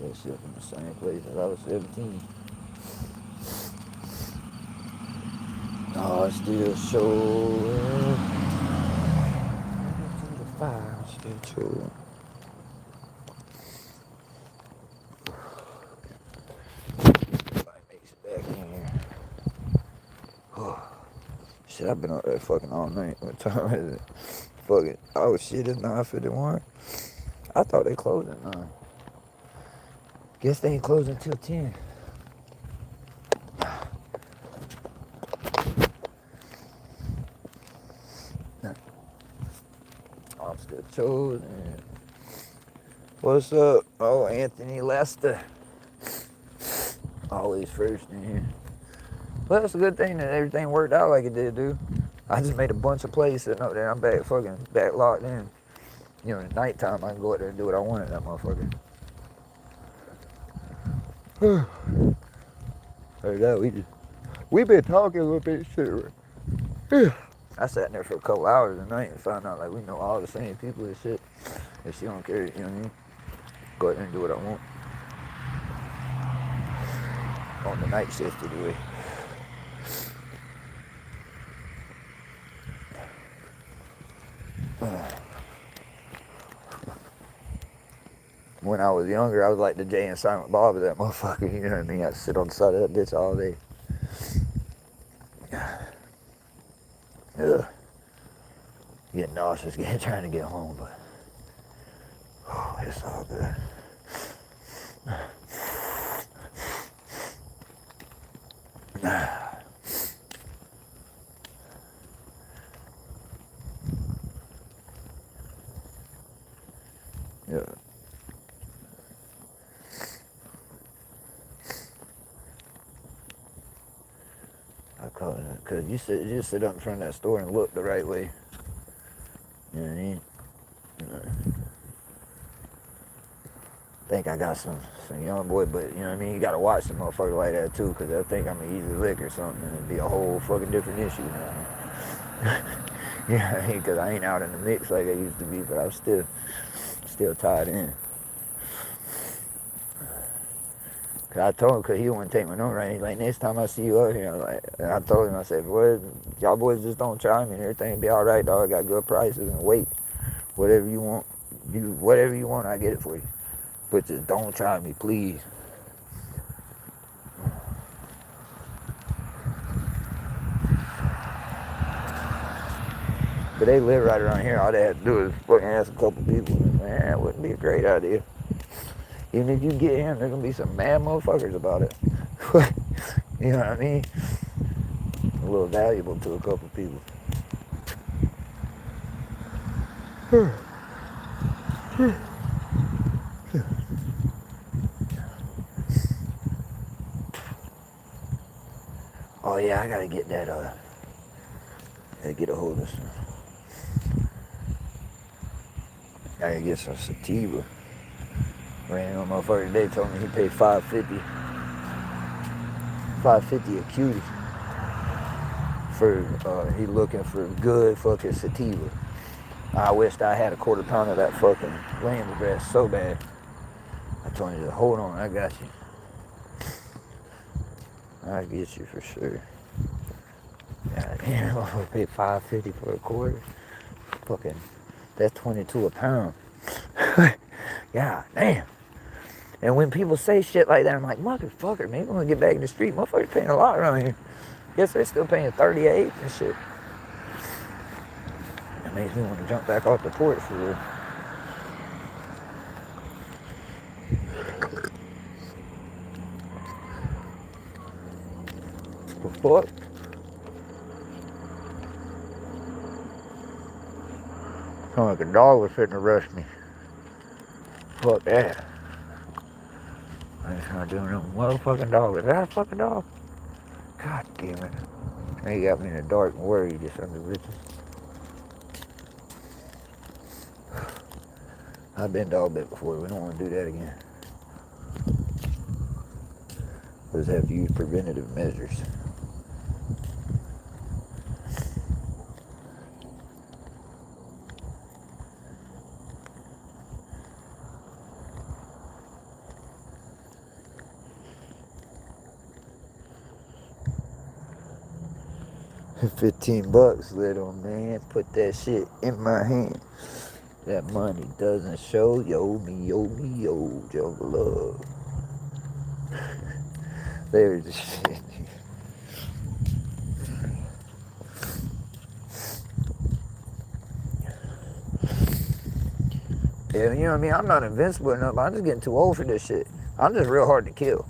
That shit from the same place as I was 17. Oh, it's still showing. To the fire, still showing. Makes it back in here. Shit, I've been up there fucking all night. What time is it? Fucking, oh shit, it's 9:51. I thought they closed at 9. Guess they ain't closing until 10. I'm still chosen. What's up? Oh, Anthony Lester. Always first in here. Well, it's a good thing that everything worked out like it did, dude. I just made a bunch of plays sitting up there. I'm back locked in. You know, at nighttime, I can go out there and do what I want at that motherfucker. Heard that, we been talking a little bit shit, right? I sat in there for a couple hours at night and found out like we know all the same people and shit. If she don't care, you know what I mean? Go out there and do what I want. On the night shift anyway. When I was younger, I was like the Jay and Silent Bob of that motherfucker, you know what I mean? I'd sit on the side of that bitch all day. Ugh. Getting nauseous, trying to get home, but it's all good. Yeah. I call it because you sit up in front of that store and look the right way. You know what I mean? Think I got some young boy, but you know what I mean? You gotta watch some motherfucker like that too, because they'll think I'm an easy lick or something, and it'd be a whole fucking different issue now. Yeah, because I ain't out in the mix like I used to be, but I'm still tied in. Cause I told him, cause he wouldn't take my number, right? He's like, next time I see you out here, and I told him, I said, boy, y'all boys just don't try me and everything will be all right, dog. I got good prices and wait, whatever you want, I get it for you. But just don't try me, please. But they live right around here. All they had to do is fucking ask a couple people. Man, it wouldn't be a great idea. Even if you get in, there's gonna be some mad motherfuckers about it. You know what I mean? A little valuable to a couple people. Oh yeah, I gotta get that. Gotta get a hold of some. I gotta get some sativa. Ran on motherfucker today, told me he paid $5.50 a cutie for he looking for good fucking sativa. I wished I had a quarter pound of that fucking lamb breast so bad. I told him, hold on, I got you. I'll get you for sure. God damn, I paid $5.50 for a quarter. Fucking, that's $22 a pound. God damn. And when people say shit like that, I'm like, motherfucker, man, you want to get back in the street. Motherfuckers paying a lot around here. Guess they're still paying 38 and shit. It makes me want to jump back off the porch for real. What the fuck? Sound like a dog was fitting to rush me. Fuck that. I ain't trying to do no motherfucking dog. Is that a fucking dog? God damn it. Now you got me in the dark and worried, you son of a bitches. I've been dog bit before. We don't want to do that again. We just have to use preventative measures. $15, little man. Put that shit in my hand. That money doesn't show. Yo, me, yo, jungle love. There's the shit. Yeah, you know what I mean? I'm not invincible enough. I'm just getting too old for this shit. I'm just real hard to kill.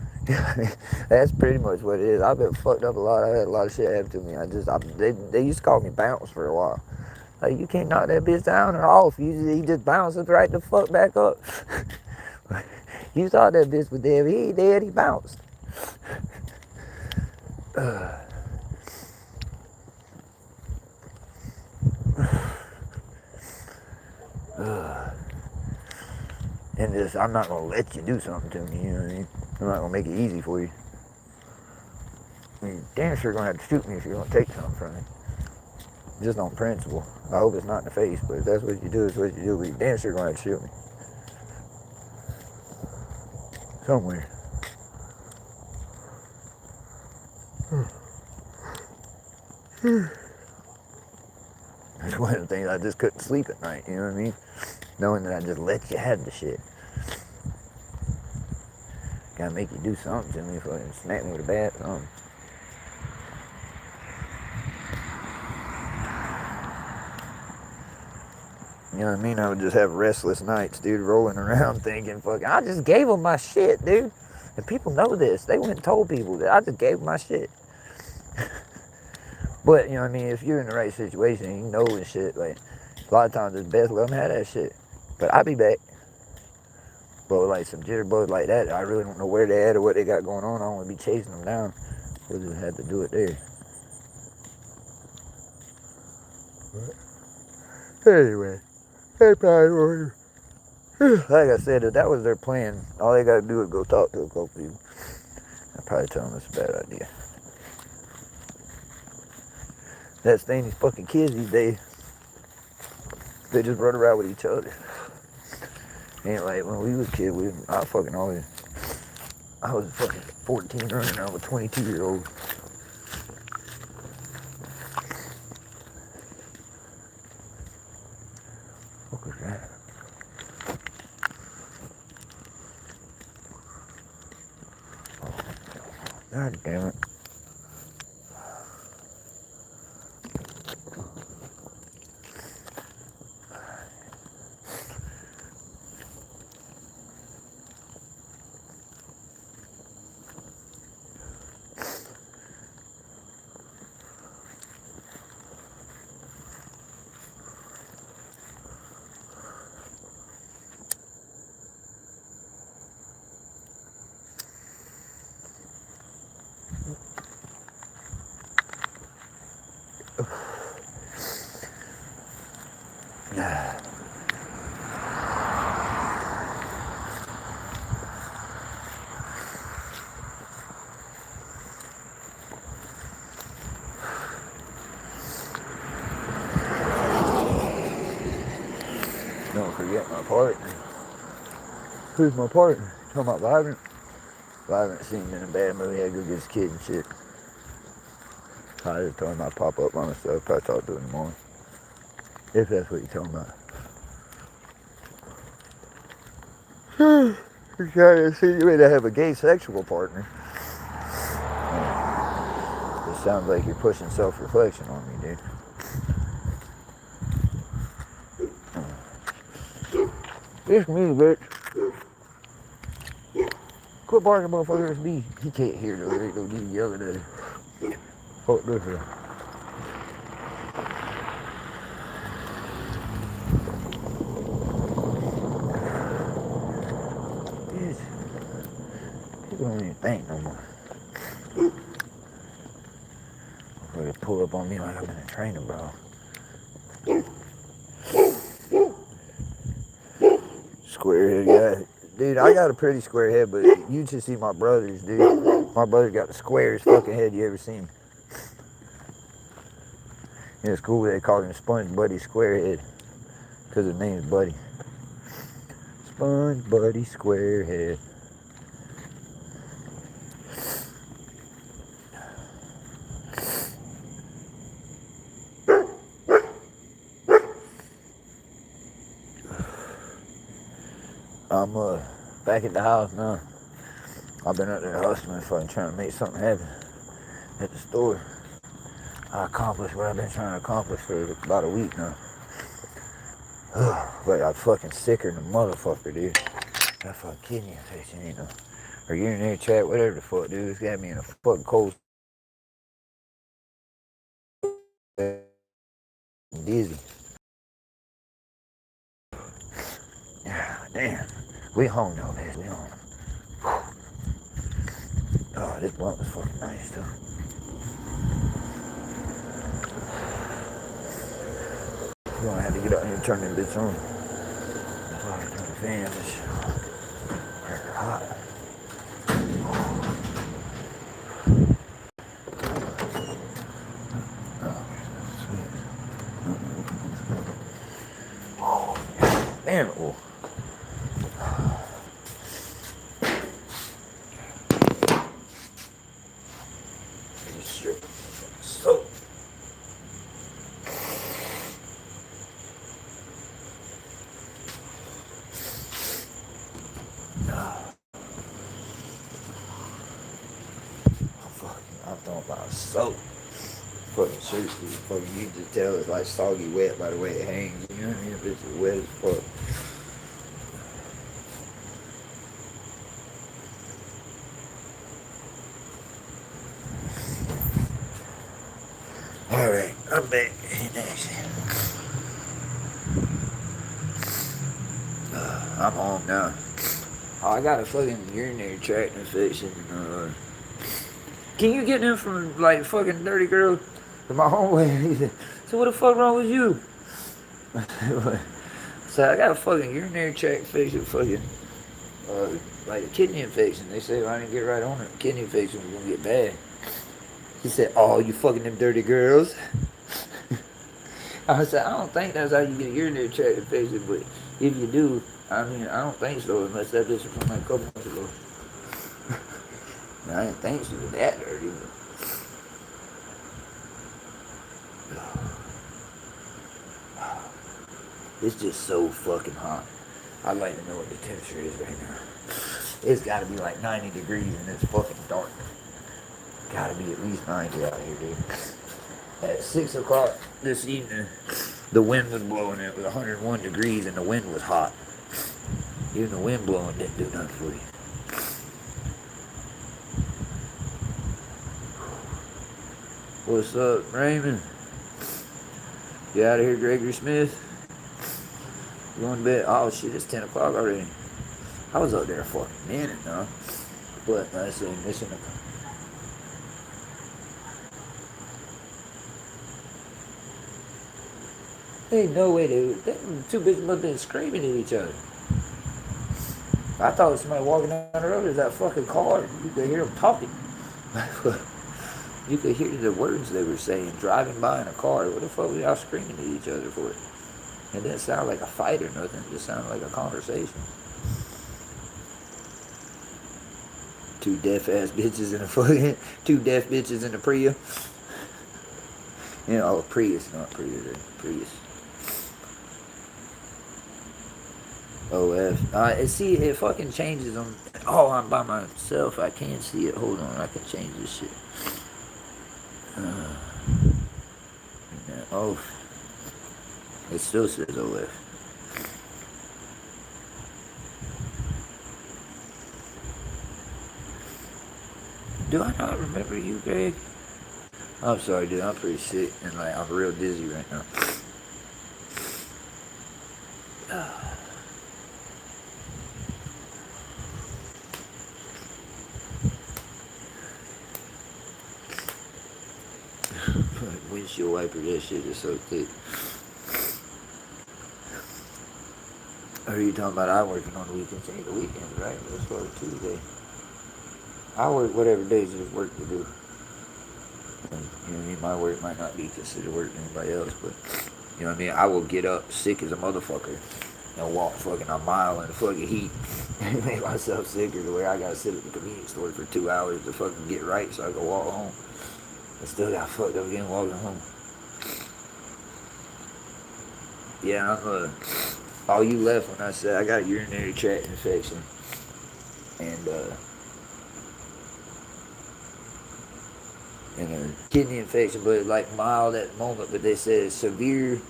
That's pretty much what it is. I've been fucked up a lot. I had a lot of shit happen to me. They used to call me bounce for a while. Like, you can't knock that bitch down or off. He just bounces right the fuck back up. You thought that bitch was dead. He ain't dead. He bounced. And just, I'm not gonna let you do something to me. You know what I mean? I'm not gonna make it easy for you. I mean, damn sure gonna have to shoot me if you're gonna take something from me. Just on principle. I hope it's not in the face, but if that's what you do, it's what you do. But you damn sure gonna have to shoot me. Somewhere. That's one of the things. I just couldn't sleep at night, you know what I mean? Knowing that I just let you have the shit. Gotta make you do something to me, fucking smack me with a bat, something. You know what I mean? I would just have restless nights, dude, rolling around thinking, fucking, I just gave them my shit, dude. And people know this. They went and told people that I just gave them my shit. But, you know what I mean? If you're in the right situation, you know and shit, like, a lot of times it's best let them have that shit. But I'll be back. But with, like, some jitterbugs like that, I really don't know where they at or what they got going on. I don't want to be chasing them down. We'll just have to do it there. But anyway, they probably were. Like I said, if that was their plan, all they got to do is go talk to a couple people. I'd probably tell them it's a bad idea. That's the thing, these fucking kids these days, they just run around with each other. Ain't like when we was kids, I was fucking 14 running around with 22-year-olds. What was that? Oh, God damn it. Don't forget my partner. Who's my partner? Talking about Vibrant? Vibrant seen him in a bad movie, had to go get his kid and shit. I just told him I'd pop up by myself, probably talk to him in the morning. If that's what you're talking about. You're trying to see you to have a gay sexual partner. It sounds like you're pushing self-reflection on me, dude. It's me, bitch. Quit barking, motherfucker. It's me. He can't hear though. There ain't no need yelling at him. Fuck this here. People don't even think no more. They pull up on me like I'm in a training, bro. Square head guy. Dude, I got a pretty square head, but you should see my brother's, dude. My brother got the squarest fucking head you ever seen. In school, they called him Sponge Buddy Squarehead because his name's Buddy. Sponge Buddy Squarehead. I'm back at the house now. I've been out there hustling, fucking trying to make something happen at the store. I accomplished what I've been trying to accomplish for about a week now. But I'm fucking sicker than a motherfucker, dude. That fucking kidney infection, you know. Or urinary tract, whatever the fuck, dude. It's got me in a fucking cold dizzy. Damn. We home though, man. We home. Oh, this blunt was fucking nice, too. You're gonna have to get out here and turn this bitch on. Turn the fan, this shit hot. Damn it, oh. So. I'm talking about soap. Fucking shirt, fucking you can just tell it's like soggy wet by the way it hangs. You know what I mean? If it's wet as fuck. Alright, I'm back. I'm home now. Oh, I got a fucking urinary tract infection. Can you get them from like fucking dirty girl? My homeboy, he said, so what the fuck wrong with you? So I got a fucking urinary tract infection, fucking like a kidney infection. They said if I didn't get right on it, kidney infection was gonna get bad. He said, oh, you fucking them dirty girls. I said, I don't think that's how you get a urinary tract infection, but if you do, I mean, I don't think so, unless that bitch was from like a couple months ago. I didn't think she was that dirty, but... It's just so fucking hot. I'd like to know what the temperature is right now. It's gotta be like 90 degrees and it's fucking dark. Gotta be at least 90 out here, dude. At 6 o'clock this evening, the wind was blowing. It was 101 degrees and the wind was hot. Even the wind blowing didn't do nothing for you. What's up, Raymond? You out of here, Gregory Smith? You going to bed? Oh shit, it's 10 o'clock already. I was up there for a minute now. But I said, mission accomplished. Ain't no way them two bitches must have been screaming at each other. I thought it was somebody walking down the road. There's that fucking car. You could hear them talking. You could hear the words they were saying, driving by in a car. What the fuck were y'all screaming at each other for? It didn't sound like a fight or nothing. It just sounded like a conversation. Two deaf ass bitches in a fucking... Two deaf bitches in a Prius. You know, Prius, not Prius. Prius. OF. See, it fucking changes on... Oh, I'm by myself. I can't see it. Hold on. I can change this shit. Oh. It still says OF. Do I not remember you, Greg? I'm sorry, dude. I'm pretty sick and like I'm real dizzy right now. Windshield wiper, that shit is so thick. Are you talking about I working on the weekends? Ain't the weekends, right? Let's go to Tuesday. I work whatever days there's work to do. And, you know what I mean? My work might not be considered work to anybody else, but you know what I mean? I will get up sick as a motherfucker and walk fucking a mile in the fucking heat and make myself sicker to where I gotta sit at the convenience store for 2 hours to fucking get right so I can walk home. I still got fucked up again walking home. Yeah, Oh, you left when I said I got a urinary tract infection. And, a kidney infection, but like mild at the moment. But they said severe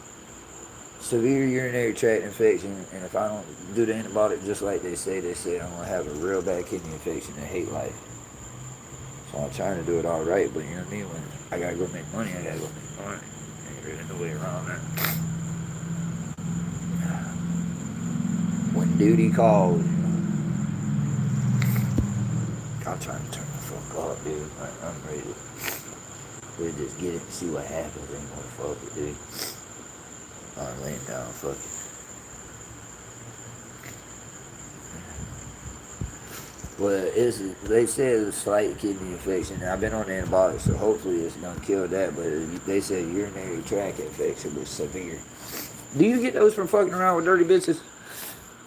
urinary tract infection, and if I don't do the antibiotic just like they say I'm gonna have a real bad kidney infection and hate life. So I'm trying to do it all right, but you know what I mean. When I gotta go make money, I gotta go make money. Ain't really no way around that. When duty calls, I'm trying to turn the fuck up, dude. Like, I'm ready to just get it and see what happens. Ain't gonna fuck it, dude. I'm laying down, fuck it. Well, they said it's a slight kidney infection. I've been on antibiotics, so hopefully it's gonna kill that. But they said urinary tract infection was severe. Do you get those from fucking around with dirty bitches?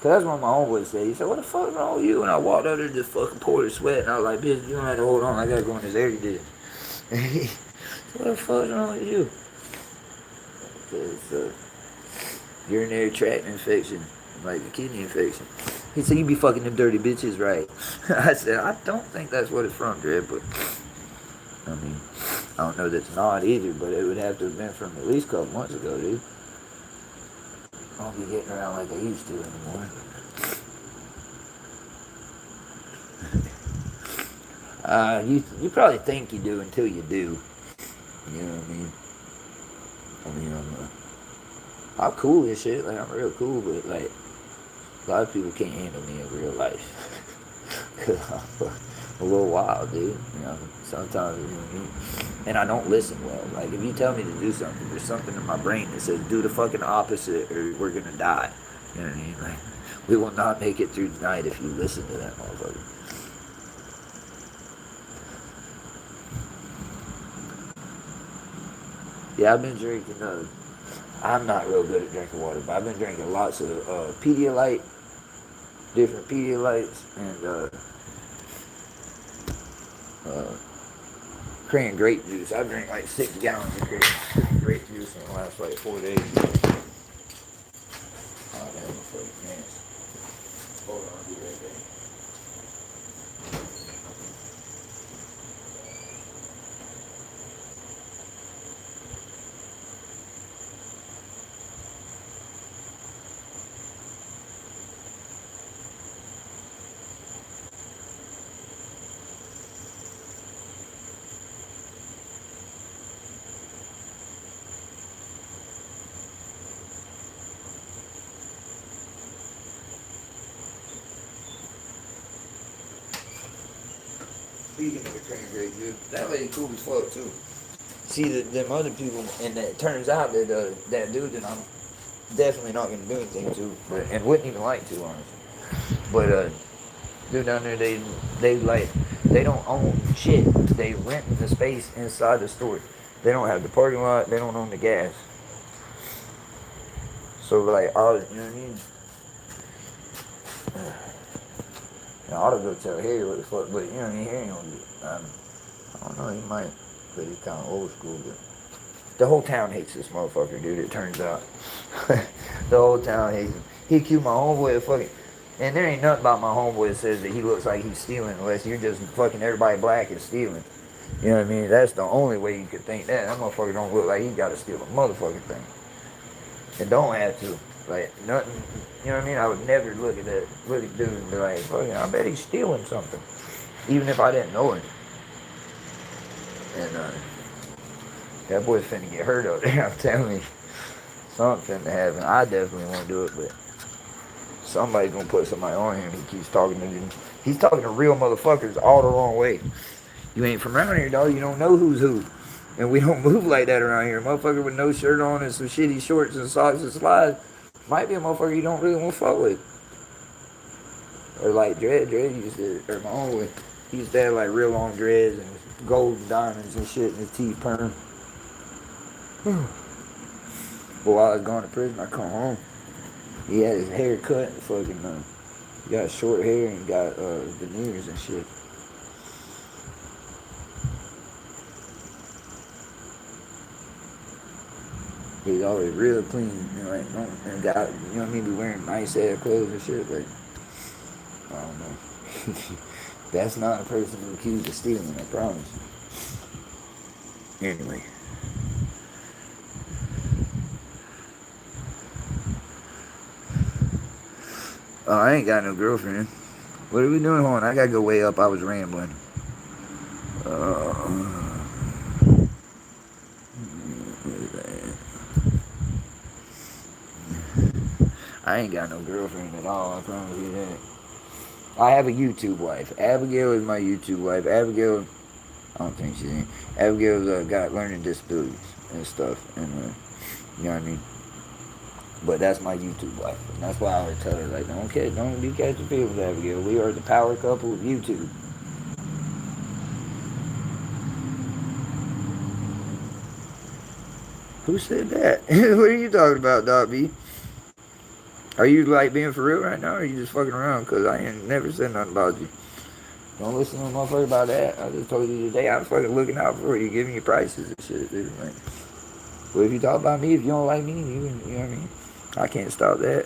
Cause that's what my homeboy said. He said, "What the fuck is wrong with you?" And I walked out there and just fucking poured a sweat. And I was like, "Bitch, you don't have to hold on. I gotta go in this area." Did. What the fuck is wrong with you? Cause urinary tract infection, like a kidney infection. He said, "You be fucking them dirty bitches, right?" I said, "I don't think that's what it's from, Dred, but I mean, I don't know that's not either, but it would have to have been from at least a couple months ago, dude. I don't be getting around like I used to anymore." You probably think you do until you do. You know what I mean? I'm cool as shit. Like, I'm real cool, but like a lot of people can't handle me in real life. Cause I'm a little wild, dude. You know, sometimes, you know what I mean? And I don't listen well. Like, if you tell me to do something, there's something in my brain that says do the fucking opposite or we're gonna die. You know what I mean? Like, we will not make it through the night if you listen to that motherfucker. Yeah, I've been drinking. I'm not real good at drinking water, but I've been drinking lots of Pedialyte, different Pedialytes, and uh, Korean grape juice. I drink like 6 gallons of Korean grape juice in the last like 4 days. Oh, that motherfucking nasty. Hold on, I'll be right back. Speaking of the Korean grape juice, that lady cool as fuck too. See, them other people, and it turns out that that dude that I'm definitely not gonna do anything to, but and wouldn't even like to, honestly. But dude down there, they like they don't own shit. They rent the space inside the store. They don't have the parking lot. They don't own the gas. So like, all you know what I mean? I ought to go tell Harry what the fuck, but you know what I mean? Harry don't get. I don't know. He might, but he's kind of old school. But the whole town hates this motherfucker, dude. It turns out, the whole town hates him. He accused my homeboy of fucking. And there ain't nothing about my homeboy that says that he looks like he's stealing unless you're just fucking everybody black and stealing. You know what I mean? That's the only way you could think that. That motherfucker don't look like he gotta steal a motherfucking thing. And don't have to. Like, nothing, you know what I mean? I would never look at dude and be like, fucking, I bet he's stealing something. Even if I didn't know him. And, that boy's finna get hurt out there, I'm telling you. Something finna happen. I definitely won't do it, but somebody's gonna put somebody on him. He keeps talking to him. He's talking to real motherfuckers all the wrong way. You ain't from around here, dog. You don't know who's who. And we don't move like that around here. Motherfucker with no shirt on and some shitty shorts and socks and slides might be a motherfucker you don't really want to fuck with. Or like Dred used to, or my own way. He used to have like real long dreads and gold diamonds and shit in his teeth perm. But while I was going to prison, I come home. He had his hair cut and fucking, he got short hair and got veneers and shit. He's always real clean, you know, like, don't, and got, you know what I mean, be wearing nice ass clothes and shit, but I don't know. That's not a person who's accused of stealing, I promise. Anyway. Oh, I ain't got no girlfriend. What are we doing? Hold on, I gotta go way up. I was rambling. Uh, I ain't got no girlfriend at all, I promise you that. I have a YouTube wife. Abigail is my YouTube wife. Abigail, I don't think she's in. Abigail's got learning disabilities and stuff, and you know what I mean? But that's my YouTube wife. And that's why I always tell her, like, don't be catching feelings, Abigail. We are the power couple of YouTube. Who said that? What are you talking about, Doc B? Are you like being for real right now, or are you just fucking around? Cause I ain't never said nothing about you. Don't listen to a motherfucker about that. I just told you today I was fucking looking out for you, giving you prices and shit, dude. Like, but if you talk about me, if you don't like me, you know what I mean? I can't stop that.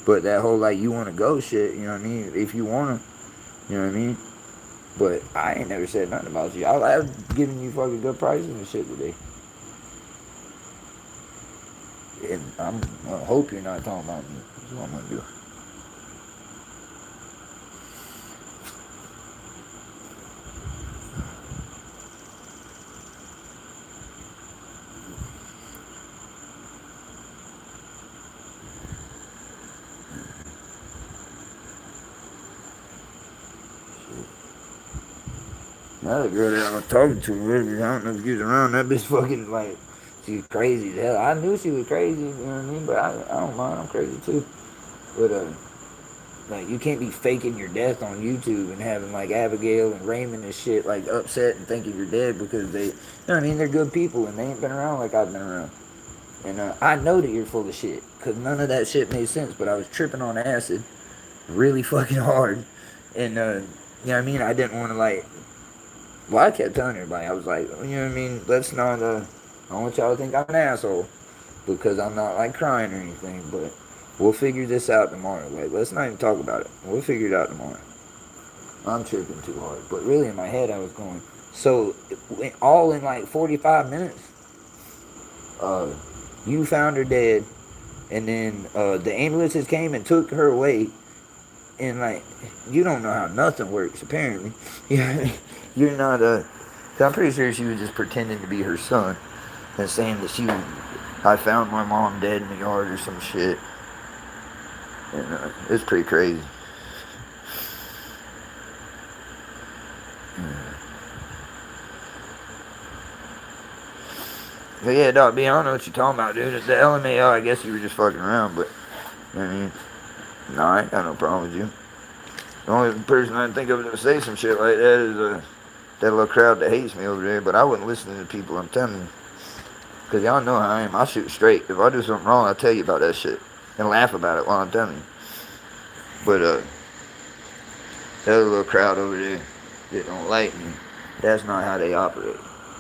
But that whole like you want to go shit, you know what I mean? If you want to, you know what I mean? But I ain't never said nothing about you. I've given you fucking good prices and shit today. And I hope you're not talking about me. That's what I'm gonna do. Another girl that I was talking to, really, I don't know if she was around. That bitch fucking like, she's crazy as hell. I knew she was crazy, you know what I mean? But I don't mind. I'm crazy too. But like you can't be faking your death on YouTube and having like Abigail and Raymond and shit like upset and thinking you're dead because they, you know what I mean? They're good people and they ain't been around like I've been around. And I know that you're full of shit because none of that shit made sense. But I was tripping on acid really fucking hard, and you know what I mean? I didn't want to like. Well, I kept telling everybody, I was like, you know what I mean? Let's not, I don't want y'all to think I'm an asshole because I'm not like crying or anything, but we'll figure this out tomorrow. Like, let's not even talk about it. We'll figure it out tomorrow. I'm tripping too hard. But really, in my head, I was going, so all in like 45 minutes, you found her dead, and then the ambulances came and took her away. And like, you don't know how nothing works, apparently. You're not I'm pretty sure she was just pretending to be her son and saying that I found my mom dead in the yard or some shit. And it's pretty crazy. But yeah, Doc B, I don't know what you're talking about, dude. It's the LMAO, I guess you were just fucking around, but I mean, no, I ain't got no problem with you. The only person I can think of to say some shit like that is that little crowd that hates me over there. But I wouldn't listen to the people, I'm telling you. Because y'all know how I am. I shoot straight. If I do something wrong, I'll tell you about that shit. And laugh about it while I'm telling you. But that little crowd over there that don't like me, that's not how they operate.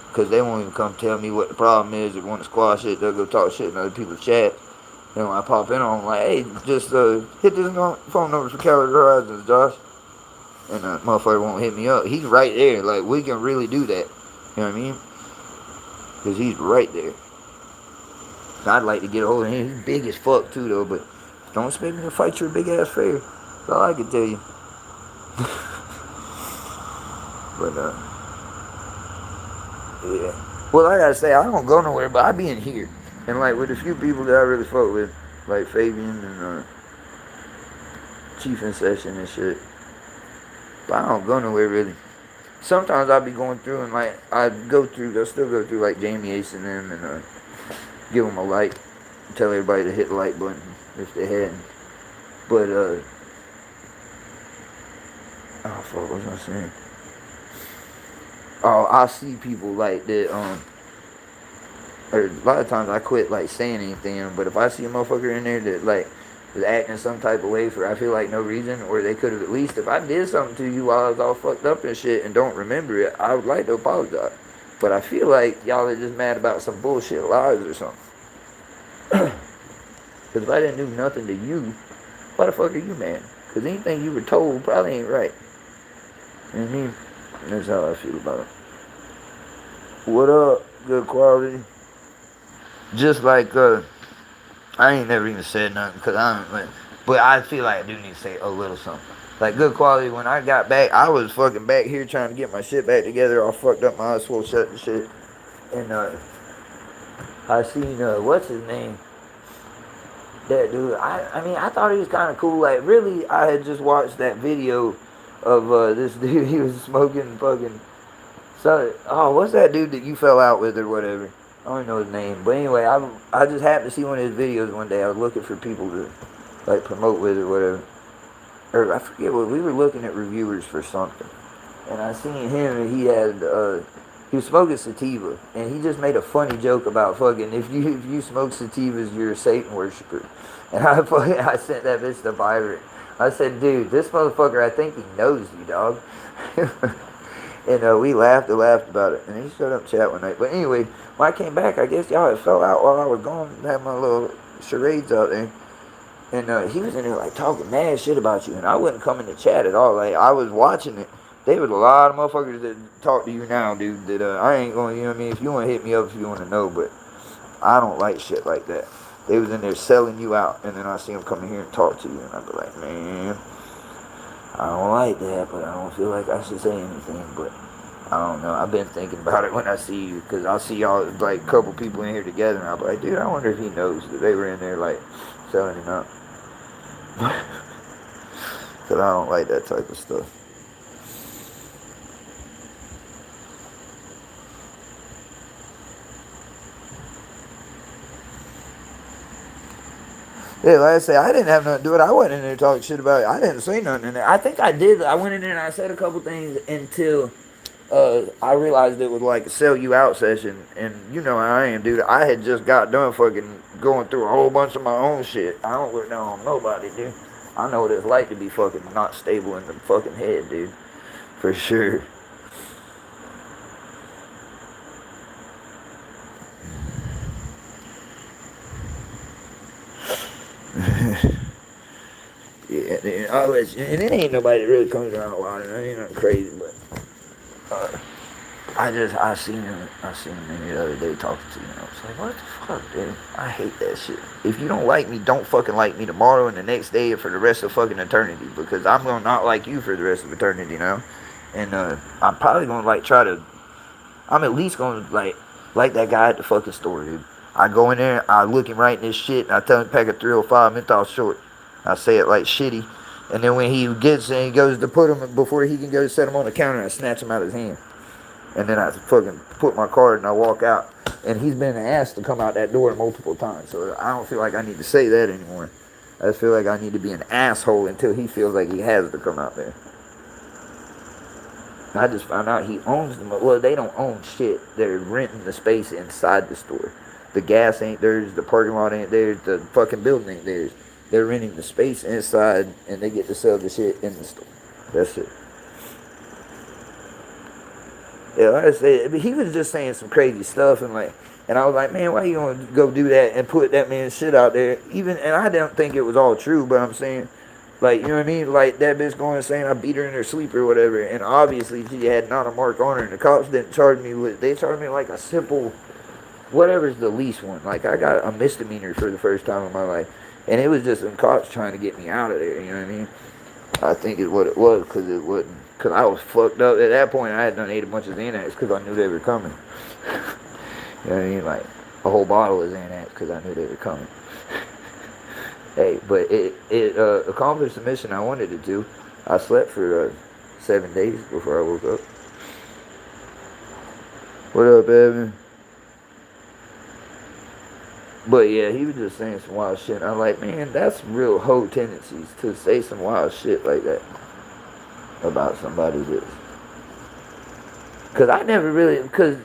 Because they won't even come tell me what the problem is or want to squash it. They'll go talk shit in other people's chat. And when I pop in on them, like, hey, just hit this phone number for Cali Horizons, Josh. And that motherfucker won't hit me up. He's right there. Like, we can really do that. You know what I mean? Because he's right there. I'd like to get a hold of him. He's big as fuck, too, though. But don't expect me to fight your big ass fair. That's all I can tell you. But, yeah. Well, I gotta say, I don't go nowhere, but I be in here. And, like, with a few people that I really fuck with, like Fabian and Chief in Session and shit. But I don't go nowhere, really. Sometimes I'll be going through and, like, I'll still go through, like, Jamie Ace and them and give them a like. Tell everybody to hit the like button if they hadn't. But, oh, fuck, what was I saying? Oh, I see people like that, or a lot of times I quit, like, saying anything, but if I see a motherfucker in there that, like, is acting some type of way for, I feel like, no reason, or they could have at least, if I did something to you while I was all fucked up and shit and don't remember it, I would like to apologize. But I feel like y'all are just mad about some bullshit lies or something. Because if I didn't do nothing to you, why the fuck are you mad? Because anything you were told probably ain't right. You know what I mean? That's how I feel about it. What up, good quality? Just like, I ain't never even said nothing because I don't, but I feel like I do need to say a little something. Like, good quality, when I got back, I was fucking back here trying to get my shit back together. All fucked up, my eyes swole shut and shit. And, I seen, what's his name? That dude, I mean, I thought he was kind of cool. Like, really, I had just watched that video of, this dude, he was smoking fucking, so, oh, what's that dude that you fell out with or whatever? I don't know his name. But anyway, I just happened to see one of his videos one day. I was looking for people to, like, promote with or whatever. Or I forget what, we were looking at reviewers for something. And I seen him and he had, he was smoking sativa. And he just made a funny joke about fucking, if you smoke sativas, you're a Satan worshiper. And I sent that bitch to Byron. I said, dude, this motherfucker, I think he knows you, dog. And we laughed about it. And he showed up chat one night. But anyway, when I came back, I guess y'all had fell out while I was gone and had my little charades out there. And he was in there like talking mad shit about you. And I wouldn't come in the chat at all. Like, I was watching it. There was a lot of motherfuckers that talk to you now, dude, that I ain't going to, you know what I mean? If you want to hit me up if you want to know, but I don't like shit like that. They was in there selling you out, and then I see them come in here and talk to you, and I'd be like, man, I don't like that, but I don't feel like I should say anything, but I don't know. I've been thinking about it when I see you, because I'll see y'all, like, a couple people in here together, and I'll be like, dude, I wonder if he knows that they were in there, like, selling him out. Because I don't like that type of stuff. Yeah, like I said, I didn't have nothing to do with it. I wasn't in there talking shit about it. I didn't say nothing in there. I think I did. I went in there and I said a couple things until I realized it was like a sell you out session. And you know how I am, dude. I had just got done fucking going through a whole bunch of my own shit. I don't look down on nobody, dude. I know what it's like to be fucking not stable in the fucking head, dude. For sure. Yeah, and it ain't nobody that really comes around a lot, and it ain't nothing crazy, but I seen him the other day talking to you, and I was like, what the fuck, dude? I hate that shit. If you don't like me, don't fucking like me tomorrow and the next day and for the rest of fucking eternity, because I'm gonna not like you for the rest of eternity now, and I'm probably gonna I'm at least gonna like that guy at the fucking store, dude. I go in there, I look him right in his shit, and I tell him to pack a 305 menthol short. I say it like shitty. And then when he gets in, he goes to put him, before he can go set him on the counter, I snatch him out of his hand. And then I fucking put my card and I walk out. And he's been asked to come out that door multiple times. So I don't feel like I need to say that anymore. I just feel like I need to be an asshole until he feels like he has to come out there. I just found out he owns them. Well, they don't own shit. They're renting the space inside the store. The gas ain't theirs. The parking lot ain't theirs. The fucking building ain't theirs. They're renting the space inside, and they get to sell the shit in the store. That's it. Yeah, like I said, he was just saying some crazy stuff, and I was like, man, why you gonna go do that and put that man's shit out there? And I don't think it was all true, but I'm saying, like, you know what I mean? Like, that bitch going and saying I beat her in her sleep or whatever, and obviously she had not a mark on her, and the cops didn't charge me they charged me like a simple, whatever's the least one. Like, I got a misdemeanor for the first time in my life. And it was just some cops trying to get me out of there, you know what I mean? I think it's what it was, because I was fucked up. At that point, I had done ate a bunch of Xanax because I knew they were coming. You know what I mean? Like, a whole bottle of Xanax because I knew they were coming. Hey, but it accomplished the mission I wanted it to. I slept for 7 days before I woke up. What up, Evan? But yeah, he was just saying some wild shit. I'm like, man, that's real hoe tendencies to say some wild shit like that about somebody that's. Because I never really, because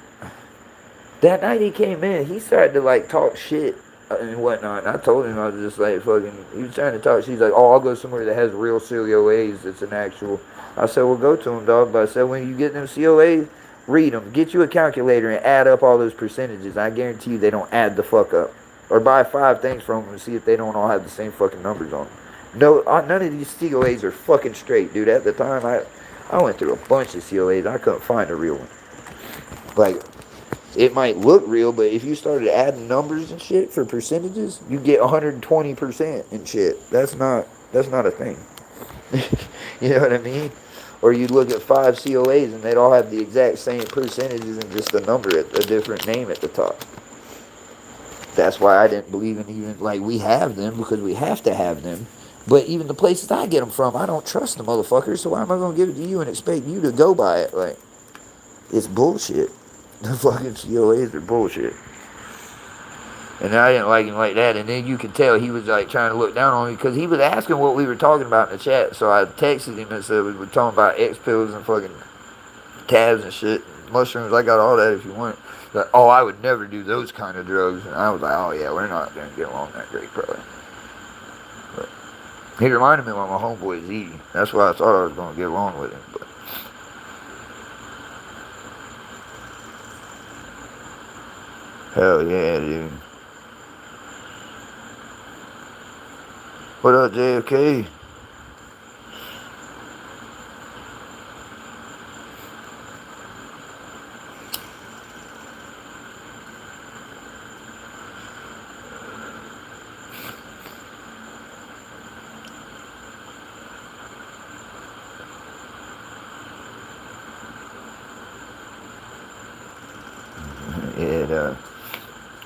that night he came in, he started to like talk shit and whatnot. And I told him, I was just like, fucking, he was trying to talk shit. He's like, oh, I'll go somewhere that has real COAs. It's an actual. I said, well, go to him, dog. But I said, when you get them COAs, Read them. Get you a calculator and add up all those percentages. I guarantee you they don't add the fuck up. Or buy 5 things from them and see if they don't all have the same fucking numbers on them. No, none of these COAs are fucking straight, dude. At the time, I went through a bunch of COAs. I couldn't find a real one. Like, it might look real, but if you started adding numbers and shit for percentages, you get 120% and shit. That's not a thing. You know what I mean? Or you look at 5 COAs and they'd all have the exact same percentages and just a number, a different name at the top. That's why I didn't believe in even, like, we have them because we have to have them. But even the places I get them from, I don't trust the motherfuckers, so why am I going to give it to you and expect you to go by it? Like, it's bullshit. The fucking COAs are bullshit. And I didn't like him like that. And then you could tell he was like trying to look down on me because he was asking what we were talking about in the chat. So I texted him and said we were talking about X pills and fucking tabs and shit. Mushrooms, I got all that if you want. Like, oh, I would never do those kind of drugs. And I was like, oh yeah, we're not going to get along that great, probably. But he reminded me of my homeboy Z. That's why I thought I was going to get along with him. But hell yeah, dude. What up, JFK?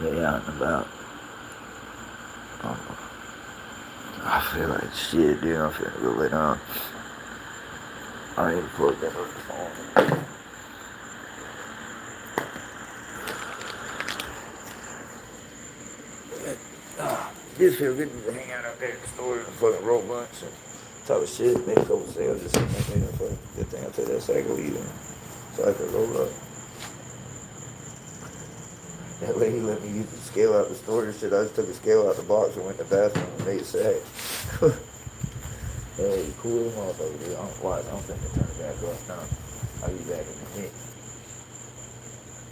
Yeah, out and about. I feel like shit, dude. I'm finna go lay down. I need to plug that up the phone. Just feel good to hang out there in the store and fucking roll blunts and talk shit, make a couple sales, just sit there and fucking good thing I took that sack of weed in so I could roll up. That way he let me use the scale out the store and shit. I just took the scale out the box and went to the bathroom and made a sack. Hey, cool motherfucker, dude. I don't think they turn it back off now. I'll be back in a minute.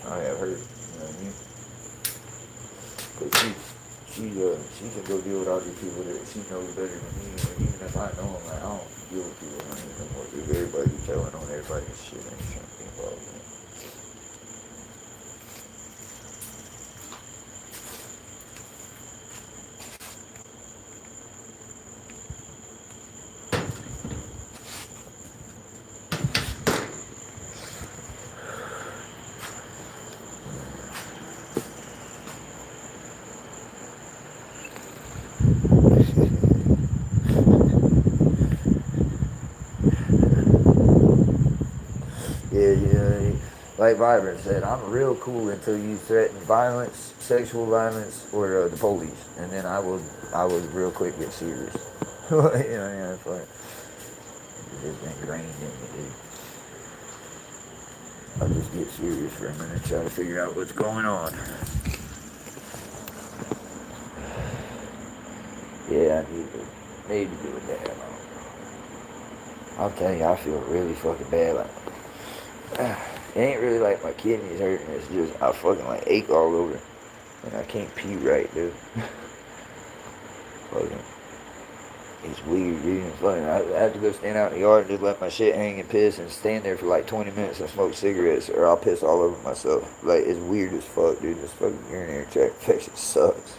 I have her, you know what I mean? Cause she can go deal with all these people that she knows better than me. And even if I know them, like, I don't deal with people like no more. Dude, everybody be telling on everybody's shit and shouldn't be involved in it. Yeah. Like Vibrant said, I'm real cool until you threaten violence, sexual violence, or the police, and then I would real quick get serious. It's like it's ingrained in me, dude. I'll just get serious for a minute, try to figure out what's going on. Yeah, I need to do it that. I'll tell you, I feel really fucking bad. Like, it ain't really like my kidneys hurting. It's just I fucking like ache all over, and I can't pee right, dude. Fucking, it's weird, dude. It's funny. I have to go stand out in the yard and just let my shit hang and piss and stand there for like 20 minutes and smoke cigarettes, or I'll piss all over myself. Like, it's weird as fuck, dude. This fucking urinary tract infection sucks.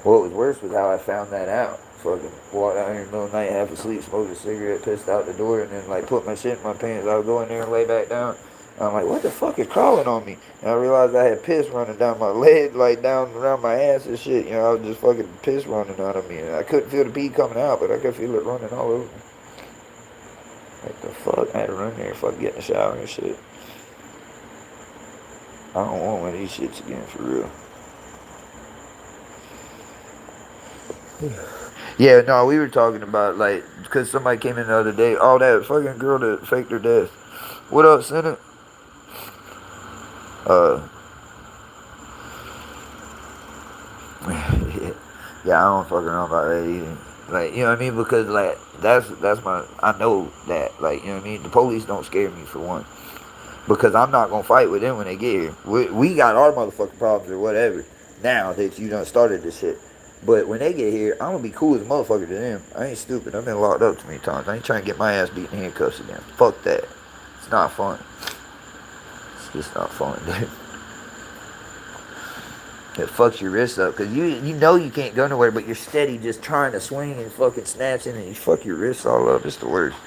What was worse was how I found that out. Fucking walked out here in the middle of the night, half asleep, smoked a cigarette, pissed out the door, and then like put my shit in my pants. I would go in there and lay back down. And I'm like, what the fuck is crawling on me? And I realized I had piss running down my leg, like down around my ass and shit. I was just fucking piss running out of me. And I couldn't feel the pee coming out, but I could feel it running all over me. What the fuck? I had to run there and fucking get in the shower and shit. I don't want one of these shits again, for real. Yeah, no, we were talking about, like, because somebody came in the other day. Oh, that fucking girl that faked her death. What up, Senate? Yeah, I don't fucking know about that either. Like, you know what I mean? Because, like, that's my, I know that, like, you know what I mean? The police don't scare me, for one. Because I'm not going to fight with them when they get here. We got our motherfucking problems or whatever now that you done started this shit. But when they get here, I'm going to be cool as a motherfucker to them. I ain't stupid. I've been locked up too many times. I ain't trying to get my ass beat in handcuffs again. Fuck that. It's not fun. It's just not fun, dude. It fucks your wrist up. Because you know you can't go nowhere, but you're steady just trying to swing and fucking snatching, and you fuck your wrists all up. It's the worst.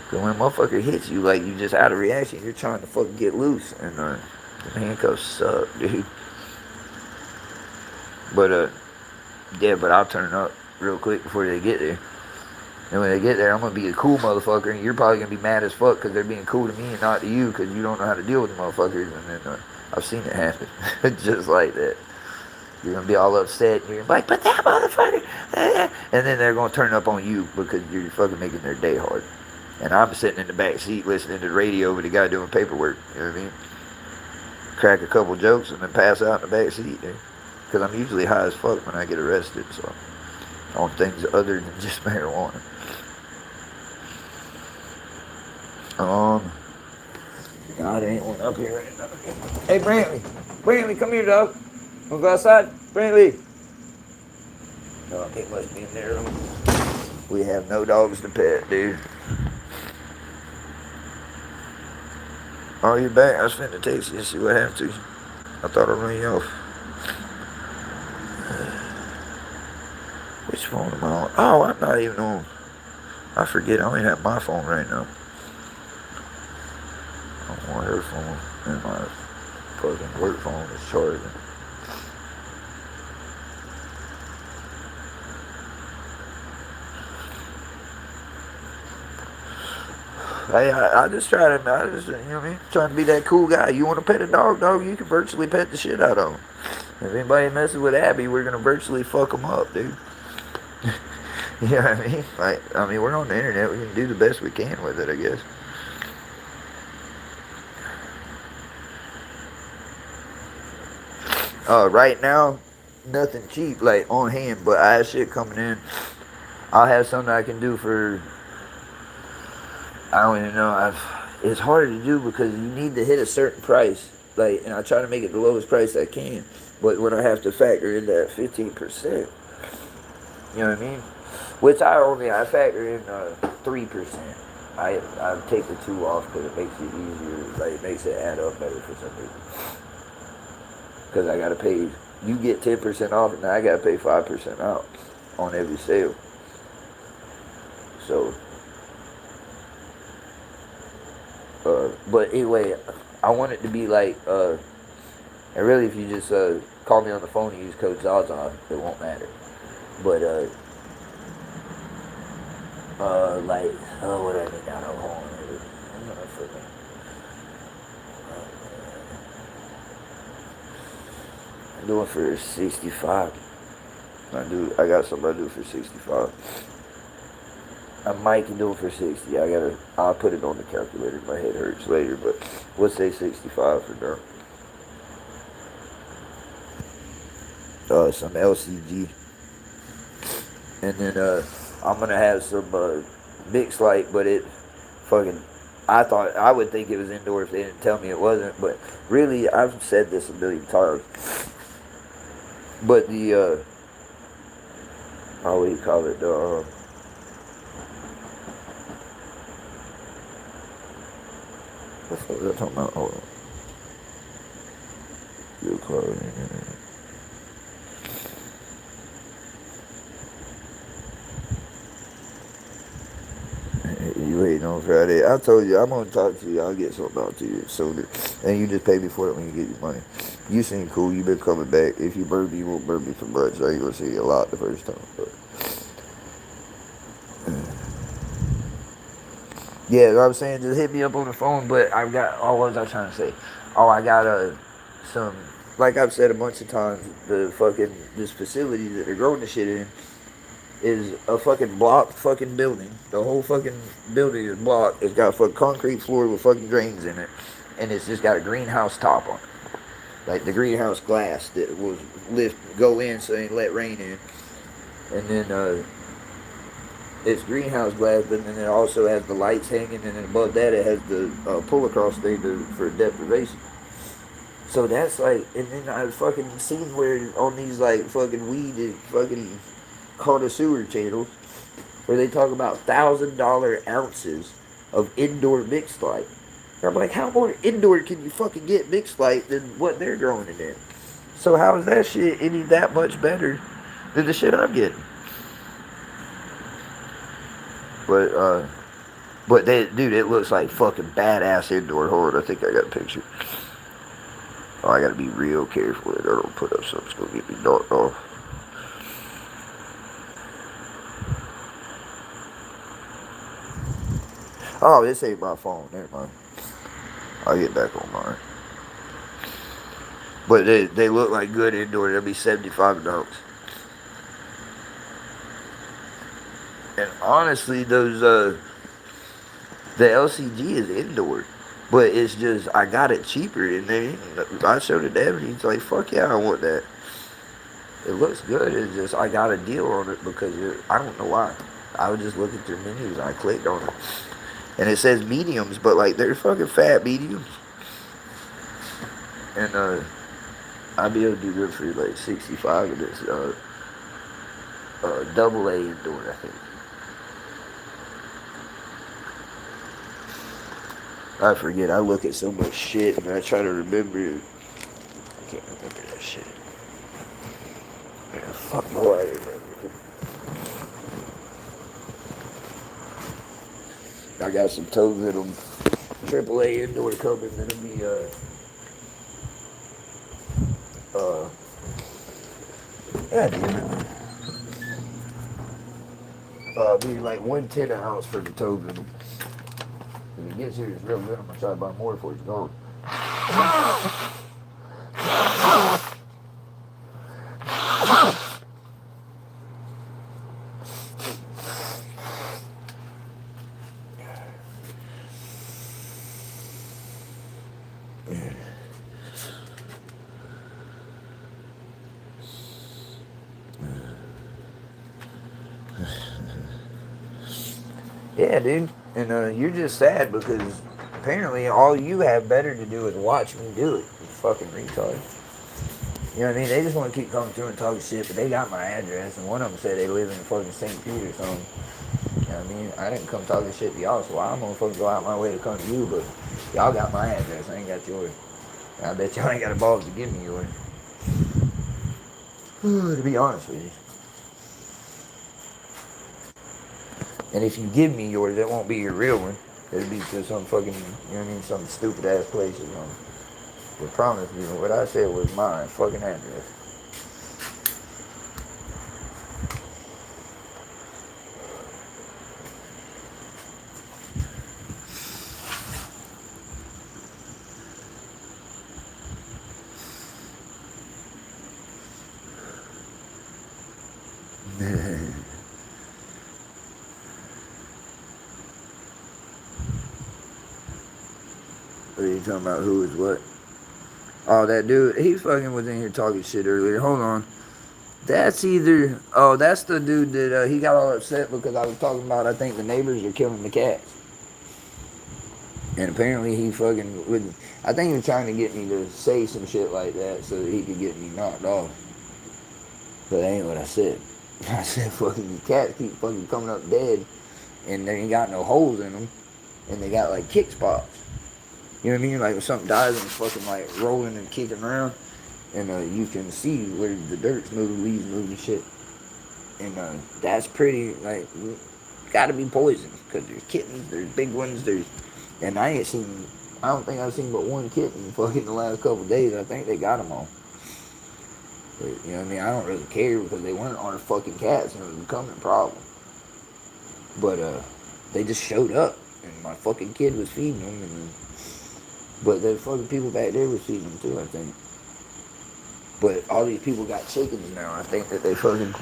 Because when a motherfucker hits you, like, you just out of reaction, you're trying to fucking get loose. And the handcuffs suck, dude. But, yeah, but I'll turn up real quick before they get there. And when they get there, I'm going to be a cool motherfucker, and you're probably going to be mad as fuck because they're being cool to me and not to you because you don't know how to deal with the motherfuckers. And then I've seen it happen. Just like that. You're going to be all upset, and you're like, but that motherfucker. And then they're going to turn up on you because you're fucking making their day hard. And I'm sitting in the back seat listening to the radio with the guy doing paperwork. You know what I mean? Crack a couple jokes and then pass out in the back seat. Because I'm usually high as fuck when I get arrested. So, on things other than just marijuana. God, there ain't one up here right now. Hey, Brantley. Brantley, come here, dog. Wanna go outside? Brantley. No, he must be in there. We have no dogs to pet, dude. Oh, you back? I was finna text you and see what happened to you. I thought I'd run you off. Which phone am I on? Oh, I'm not even on. I forget. I only have my phone right now. I don't want her phone. And my fucking work phone is charging. Hey, I just try to, you know what I mean? Trying to be that cool guy. You want to pet a dog, you can virtually pet the shit out of him. If anybody messes with Abby, we're going to virtually fuck them up, dude. You know what I mean? Like, I mean, we're on the internet. We can do the best we can with it, I guess. Right now, nothing cheap, like, on hand, but I have shit coming in. I'll have something I can do for, I don't even know. It's harder to do because you need to hit a certain price. Like, and I try to make it the lowest price I can. But when I have to factor in that 15%, you know what I mean? Which I factor in 3%. I take the 2 off because it makes it easier. Like, it makes it add up better for some reason. Because I got to pay, you get 10% off, and I got to pay 5% out on every sale. So, but anyway, I want it to be like, and really if you just call me on the phone and use code Zaza, it won't matter. But, like, what I need now, hold on. I'm doing for 65. I got something I do for 65. I might can do it for 60. I'll put it on the calculator. My head hurts later, but we'll say 65 for now. Some LCG. And then, I'm gonna have some, mixed light, but it fucking, I would think it was indoor if they didn't tell me it wasn't, but really, I've said this a million times. But the, what do you call it, what the fuck was I talking about? Hold on. Good clothing. You waiting on Friday? I told you I'm gonna talk to you. I'll get something out to you sooner, and you just pay me for it when you get your money. You seem cool. You been coming back. If you burn me, you won't burn me for much. I ain't gonna see you a lot the first time, but yeah, what I'm saying, just hit me up on the phone. But I've got, what was I trying to say? Oh, I got some, like I've said a bunch of times, this facility that they're growing the shit in is a fucking blocked fucking building. The whole fucking building is blocked. It's got a fucking concrete floor with fucking drains in it, and it's just got a greenhouse top on it, like the greenhouse glass that will go in so they let rain in. And then it's greenhouse glass, but then it also has the lights hanging, and then above that it has the pull across thing for deprivation. So that's like, and then I fucking seen where on these like fucking weed fucking connoisseur channels where they talk about $1,000 ounces of indoor mixed light. And I'm like, how more indoor can you fucking get mixed light than what they're growing it in? So how is that shit any that much better than the shit I'm getting? But dude, it looks like fucking badass indoor. Hold on, I think I got a picture. Oh, I gotta be real careful that I don't put up something that's gonna get me knocked off. Oh, this ain't my phone. Never mind. I'll get back on mine. But they look like good indoor. They'll be 75 an ounce. And honestly, those the LCG is indoor, but it's just I got it cheaper, and then I showed it to Evan. He's like, "Fuck yeah, I want that." It looks good. It's just I got a deal on it because I don't know why. I was just looking through menus and I clicked on it, and it says mediums, but like they're fucking fat mediums, and I'd be able to do good for like 65 in this double A indoor, I think. I forget. I look at so much shit and I try to remember. I can't remember that shit. Man, fuck no, I remember. I got some toes in them. Triple A indoor coming. It'll be God damn it. Be like 110 an ounce for the toes in them. If it gets here, it's real good. I'm gonna try to buy more before it's gone. Yeah, dude. And you're just sad because apparently all you have better to do is watch me do it. You fucking retard. You know what I mean? They just want to keep coming through and talking shit, but they got my address, and one of them said they live in fucking St. Peter or something. You know what I mean? I didn't come talking shit to y'all, so I'm gonna fucking go out my way to come to you, but y'all got my address. I ain't got yours. And I bet y'all ain't got the balls to give me yours. To be honest with you. And if you give me yours, it won't be your real one. It'll be to some fucking, you know what I mean, some stupid ass place or something. But promise you, what I said was mine fucking address. What are you talking about? Who is what? Oh, that dude, he fucking was in here talking shit earlier. Hold on. That's either, oh, that's the dude that he got all upset because I was talking about, I think the neighbors are killing the cats. And apparently he fucking would, I think he was trying to get me to say some shit like that so that he could get me knocked off. But that ain't what I said. I said fucking the cats keep fucking coming up dead and they ain't got no holes in them and they got like kick spots. You know what I mean? Like when something dies and it's fucking like rolling and kicking around and you can see where the dirt's moving, leaves moving and shit. And that's pretty, like, gotta be poison because there's kittens, there's big ones, and I don't think I've seen but one kitten fucking the last couple of days. I think they got them all. But, you know what I mean? I don't really care because they weren't our fucking cats and it was becoming a problem. But they just showed up and my fucking kid was feeding them. But the fucking people back there was feeding them too, I think. But all these people got chickens now. I think that they fucking...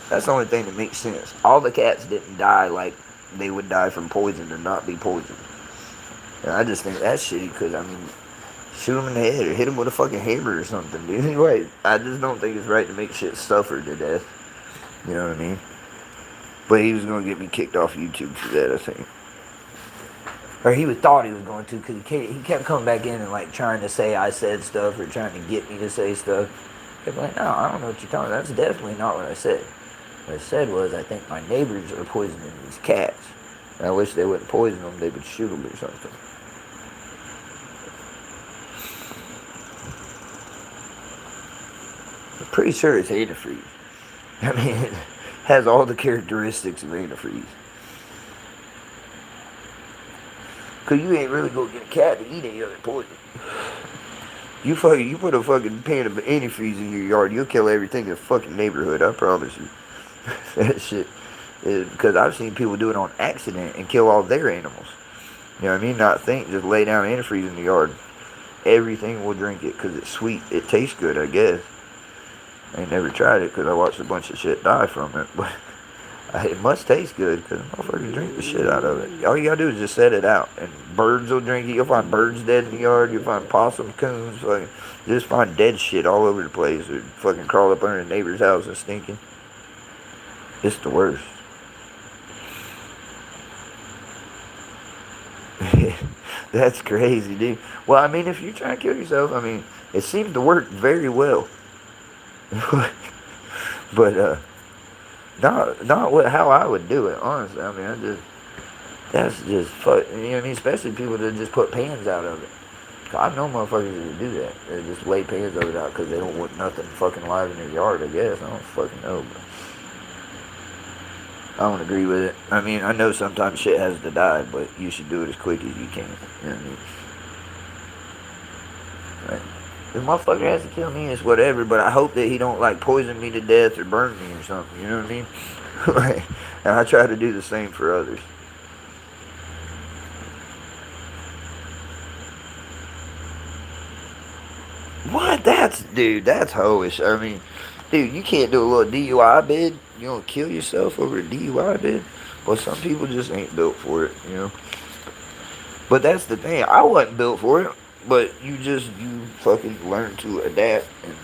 That's the only thing that makes sense. All the cats didn't die like they would die from poison or not be poisoned. And I just think that's shitty because, I mean, shoot them in the head or hit them with a fucking hammer or something, dude. Right. I just don't think it's right to make shit suffer to death. You know what I mean? But he was going to get me kicked off YouTube for that, I think. Or he thought he was going to, because he kept coming back in and like trying to say I said stuff or trying to get me to say stuff. I'm like, no, I don't know what you're talking about. That's definitely not what I said. What I said was, I think my neighbors are poisoning these cats. And I wish they wouldn't poison them, they would shoot them or something. I'm pretty sure it's antifreeze. I mean, it has all the characteristics of antifreeze. Because you ain't really gonna get a cat to eat any other poison. You put a fucking pan of antifreeze in your yard, you'll kill everything in the fucking neighborhood, I promise you. That shit is, because I've seen people do it on accident and kill all their animals. You know what I mean? Not think, just lay down antifreeze in the yard. Everything will drink it because it's sweet. It tastes good, I guess. I ain't never tried it because I watched a bunch of shit die from it, but it must taste good because motherfuckers drink the shit out of it. All you gotta do is just set it out, and birds will drink it. You'll find birds dead in the yard. You'll find possums, coons, fucking, you'll just find dead shit all over the place. Or fucking crawl up under the neighbor's house and stinking. It's the worst. That's crazy, dude. Well, I mean, if you're trying to kill yourself, I mean, it seems to work very well. But not what how I would do it, honestly. I mean, that's just fuck. You know what I mean? Especially people that just put pans out of it. I know motherfuckers that do that. They just lay pans of it out because they don't want nothing fucking live in their yard, I guess. I don't fucking know. But I don't agree with it. I mean, I know sometimes shit has to die, but you should do it as quick as you can. You know what I mean? Right. If motherfucker has to kill me, it's whatever, but I hope that he don't, like, poison me to death or burn me or something, you know what I mean? Like, and I try to do the same for others. What? Dude, that's hoish. I mean, dude, you can't do a little DUI bid. You don't kill yourself over a DUI bid. Well, some people just ain't built for it, you know? But that's the thing. I wasn't built for it. But you fucking learn to adapt and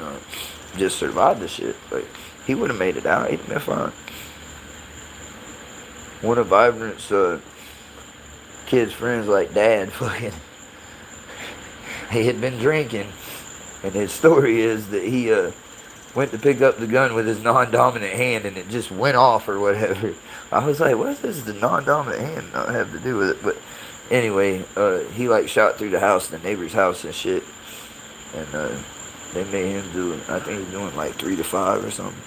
just survive the shit. Like, he would have made it out. He'd have been fine. One of Vibrant's kid's friends, like Dad, fucking, he had been drinking. And his story is that he went to pick up the gun with his non-dominant hand and it just went off or whatever. I was like, what does the non-dominant hand not have to do with it? But anyway, he like shot through the house, the neighbor's house and shit. And they made him do, I think he was doing like 3 to 5 or something.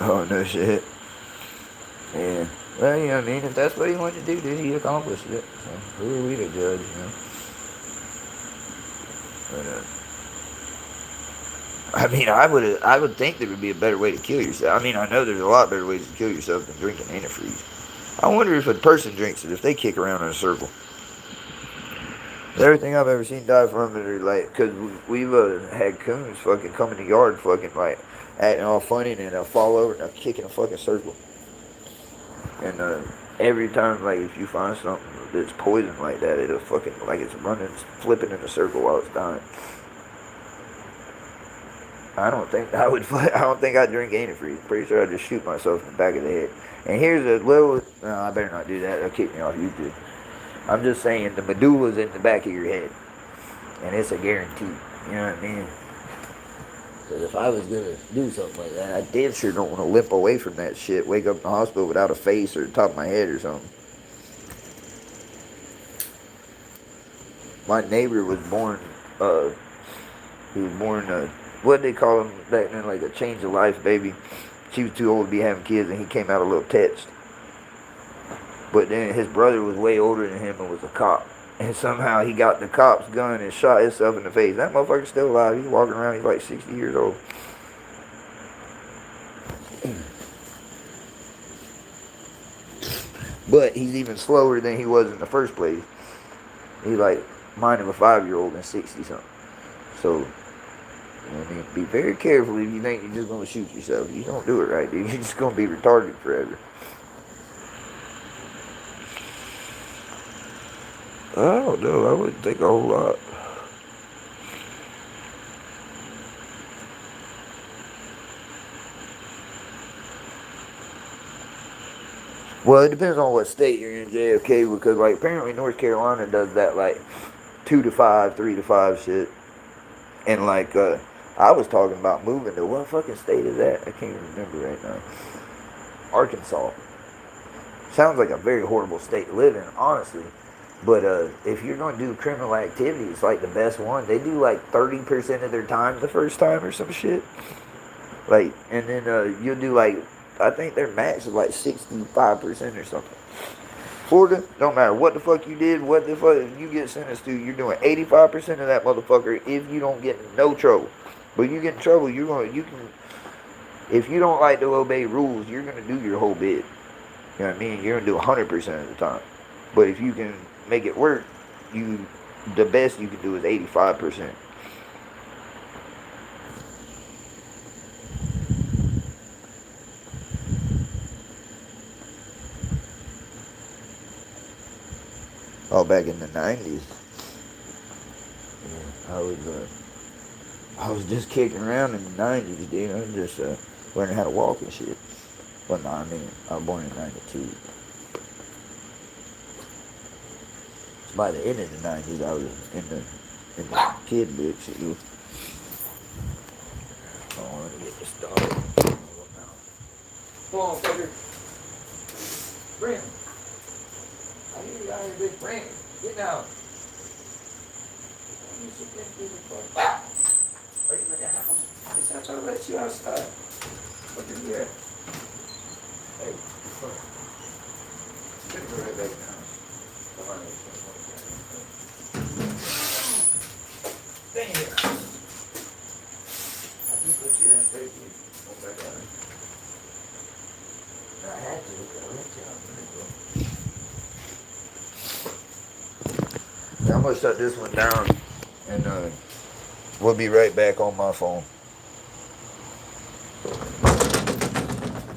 Oh, no shit. Yeah. Well, you know what I mean? If that's what he wanted to do, dude, he accomplished it. So who are we to judge, you know? But, I mean, I would think there would be a better way to kill yourself. I mean, I know there's a lot better ways to kill yourself than drinking antifreeze. I wonder if a person drinks it, if they kick around in a circle. Everything I've ever seen die from it are like, because we've had coons fucking come in the yard fucking like acting all funny and then they'll fall over and they'll kick in a fucking circle. And every time, like, if you find something that's poison like that, it'll fucking, like, it's running, flipping in a circle while it's dying. I don't think I'd drink antifreeze. Pretty sure I'd just shoot myself in the back of the head. And here's a little, no, I better not do that. They'll kick me off YouTube. I'm just saying the medulla's in the back of your head. And it's a guarantee. You know what I mean? Because if I was going to do something like that, I damn sure don't want to limp away from that shit. Wake up in the hospital without a face or the top of my head or something. My neighbor was born, what did they call him back then, like a change of life baby. She was too old to be having kids and he came out a little tetched. But then his brother was way older than him and was a cop. And somehow he got the cop's gun and shot himself in the face. That motherfucker's still alive. He's walking around. He's like 60 years old. But he's even slower than he was in the first place. He's like mind of a 5-year-old and 60-something. So, you know what I mean? Be very careful if you think you're just going to shoot yourself. You don't do it right, dude. You're just going to be retarded forever. I don't know. I wouldn't think a whole lot. Well, it depends on what state you're in, JFK, because like apparently North Carolina does that like 2 to 5, 3 to 5 shit, and like I was talking about moving to what fucking state is that? I can't even remember right now. Arkansas. Sounds like a very horrible state to live in, honestly. But if you're going to do criminal activity, it's like the best one. They do like 30% of their time the first time or some shit. Like, and then you'll do like, I think their max is like 65% or something. Florida, don't matter what the fuck you did, what the fuck you get sentenced to, you're doing 85% of that motherfucker if you don't get in no trouble. But you get in trouble, you can, if you don't like to obey rules, you're gonna do your whole bid. You know what I mean? You're gonna do 100% of the time. But if you can make it work, you, the best you can do is 85%. Oh, back in the 90s, yeah, I was just kicking around in the 90s, dude. I was just learning how to walk and shit. Well, no, I mean, I was born in 92. So by the end of the 90s, I was in the kid book shit. I want to get this dog. Come on, fucker. Bring him. I hear you out here, big Brandon. Get down. You sit there, give a fuck. Are you in the house? I'm trying to let you outside. Look at here. Hey, come on. Get me right back in the house. Come on. Stay here. I just let you in safety. Go back out. I had to. I let you out. I'm gonna shut this one down, and we'll be right back on my phone.